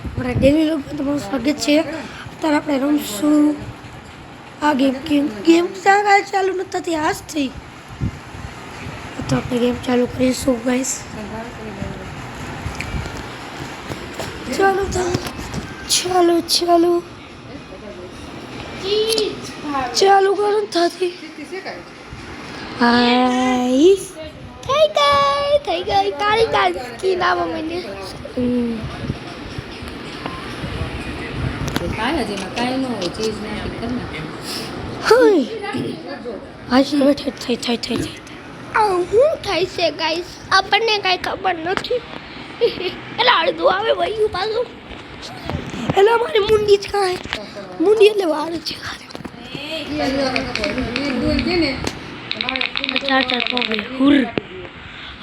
हमारा डेली लोग में तुम्हारा स्वागत है। અત્યારે આપણે રમશું આ ગેમ ચાલુ નથી થતી આજથી, તો આપણે ગેમ ચાલુ કરીશું ગાઈસ। ચાલો ચાલો ચાલો ચાલુ કરો થતી ગાઈસ। થઈ ગઈ કાળી કાળી સ્કીન આવો મને હું થાય છે ગાઈસ, આપણને કાંઈ ખબર નથી। એટલે અડધું આવે વયું પાછું, એટલે અમારી મુંડી જ કાંઈ મુંડી એટલે વાર છે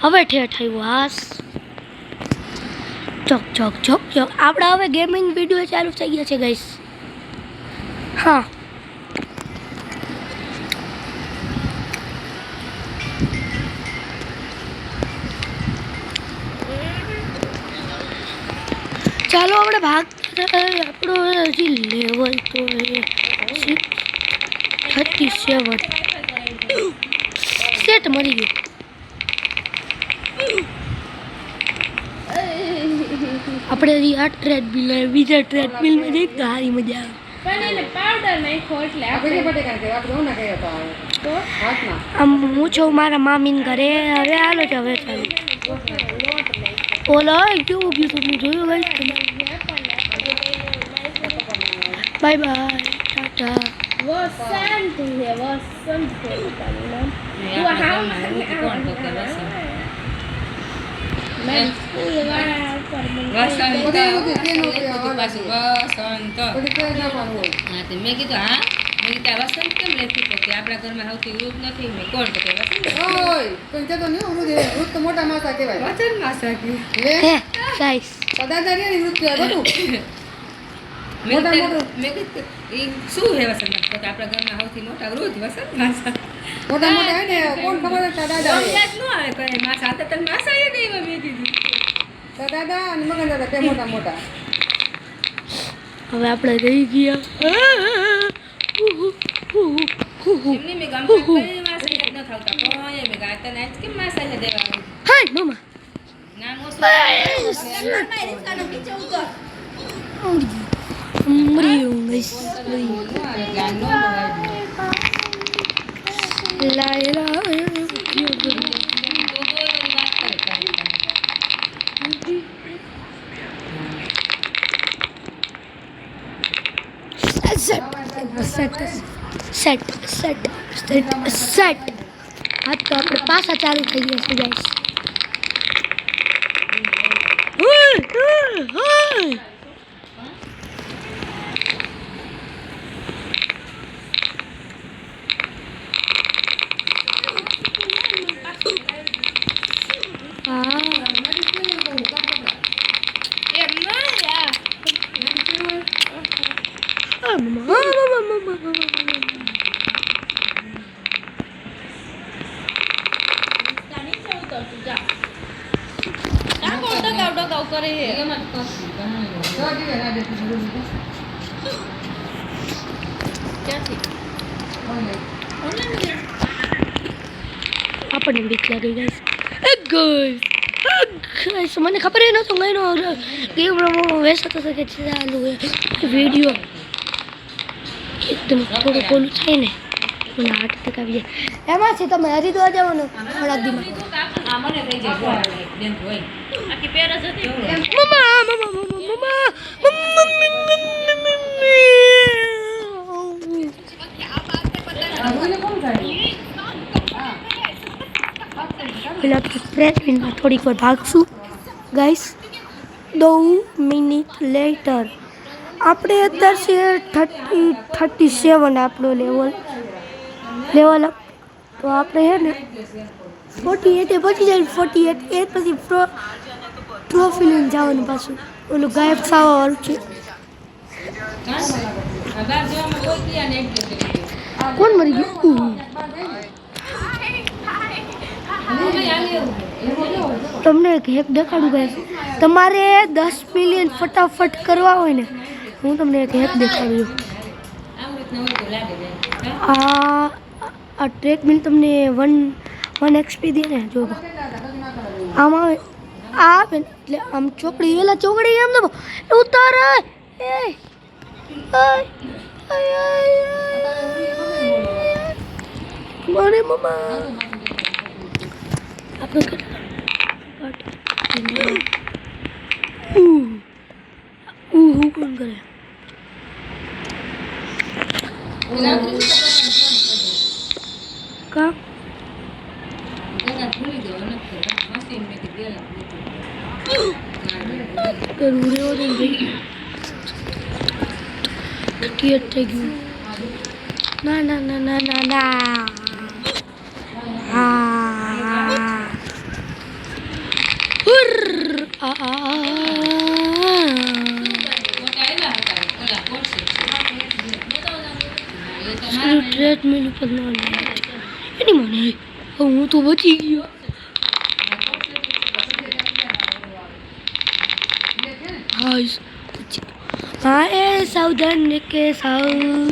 હવે ઠેઠ આવ્યું હાસ ચોક ચોક ચોક ચોક। આપણે હવે ગેમિંગ વિડીયો ચાલુ થઈ ગયા છે ગાઈસ। હા ચાલો આપણે ભાગ આપણો હજી લેવલ તો 37 સેટ મરી ગયું। આપણે આ ટ્રેડમિલ બીજા ટ્રેડમિલમાં જઈ તો સારી મજા આવે। પણ એને પાવડર નાખ્યો એટલે આમ હું છું મારા મામીને ઘરે। હવે હાલો છે હવે ચાલો ઓલો કેવું ગયું તમે જોયું ગાઈસ તમે। Bye bye Tata. વસંત હે વસંત હે मैं स्कूल वाला पर वसंत हां तो मैं कीधु हां मैं कीधु वसंत केम लखी तो कि आपड़ा घर में हौથી वृद्ध નથી मैं कोण तो કે वसंत ओय कोण કેતો ને વૃદ્ધ તો મોટા માસા કહેવાય વચન માસા કે લે ગાઈસ દાદા ને વૃદ્ધ કહેવાય બધું મોટા મોટું मैं कीधु ई શું હે वसंत તો કે આપડા ઘર में હૌથી મોટા વૃદ્ધ वसंत માસા મોટા મોટા હે ને કોણ ખબર છે દાદા સમજાત નો આવે કરે માસા તો તને માસા એ નહીં મેં કીધું તો દાદા અને મગન દાદા તે મોટા મોટા। હવે આપણે રહી ગયા એમની મે ગામ પર માસા ન થાવતા કોઈ મે ગાતા ને કે માસા ને દેવા હાય મમ્મા નામ ઓછું મારી રીસાનો પીછે ઉતર મરીઓ ગાઈસ લાયલા સેટ હા તો આપણે પાછા ચાલુ થઈ ગયા છે ગાઈસ। આપણને બીક લાગી ગાઈસ। ગાઈસ મને ખબર ન હતું ગઈનો ગેમ રમવાનો વેસ્ટ થતો કે ચાલુ વિડીયો એકદમ થોડું કોલું થાય ને મને હાર્ટ એટેક આવી જાય। એમાંથી તમે હરિદ્વાર જવાનું થોડા દીમાં મને થઈ જાય બેન હોય આખી પેર જ હતી મમ્મા પેલા ટ્રેડમિલમાં થોડીક વાર ભાગશું ગાઈસ। 2 મિનિટ લેટર આપણે અત્યારે છે 37 આપણો લેવલ અપ। તો આપણે હે ને 48 પહોંચી જાય 48 એ પછી ટ્રોફી લઈને જવાનું પાછું ઓલું ગાયબ થવા વાળું છે। કોણ મરી ગયું તમને એક હેક દેખાડું ગાઈસ. તમારે 10 મિલિયન ફટાફટ કરવા હોય ને, હું તમને એક હેક દેખાડું. આ ટ્રેડમિલ તમને 1 XP દે ને, જો આમાં આવે એટલે આમ ચોકડી એલા ચોકડી એમ ને ઉતાર મને મમ્મા આપણે હું કોણ કરે કા ના ના ના ના ના ના ટ્રેડમિલ ઉપર ના એની મને હું તો બચી ગયો. हाँ ए सावधान के सावधान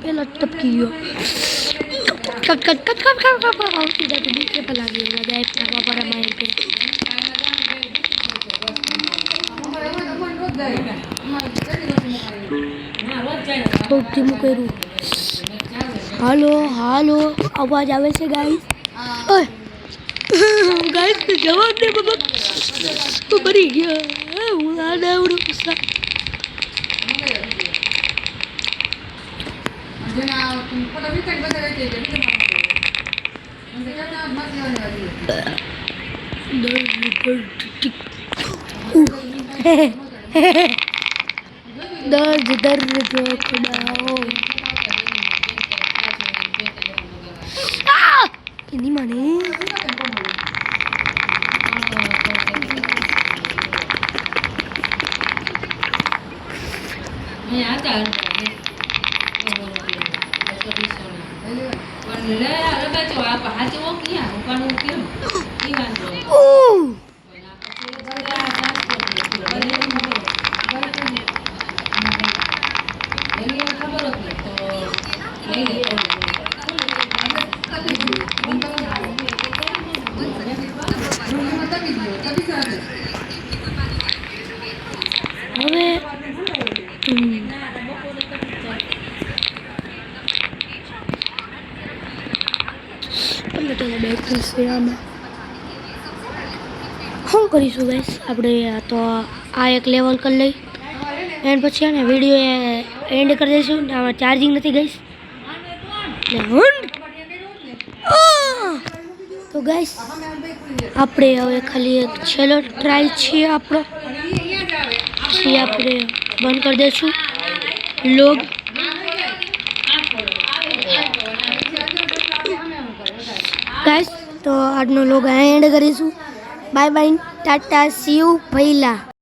पे लटक कियो cut cut cut cut cut cut इधर तो नीचे पे लगी होगा जाए पापा पर मार के ओके मु करू हेलो हेलो आवाज आवे छे गाइस ओए गाइस जवाब दे बाबा तो भरी गया હું આ ડાવડો પૈસા દર્દ દર્દ જોકડાઓ એની મને શું કરીશું ગાઈસ આપણે તો આ એક લેવલ કરી લઈ એન્ડ પછી ને વિડીયો એન્ડ કરી દઈશું. આમાં ચાર્જિંગ નથી ગાઈસ તો ગાઈસ આપણે હવે ખાલી એક છેલ્લો ટ્રાય છે આપણો પછી આપણે બંધ કરી દઈશું લોગ. ગાઈસ તો આજનો લોગ એન્ડ કરીશું. Bye bye Tata C you પહેલા.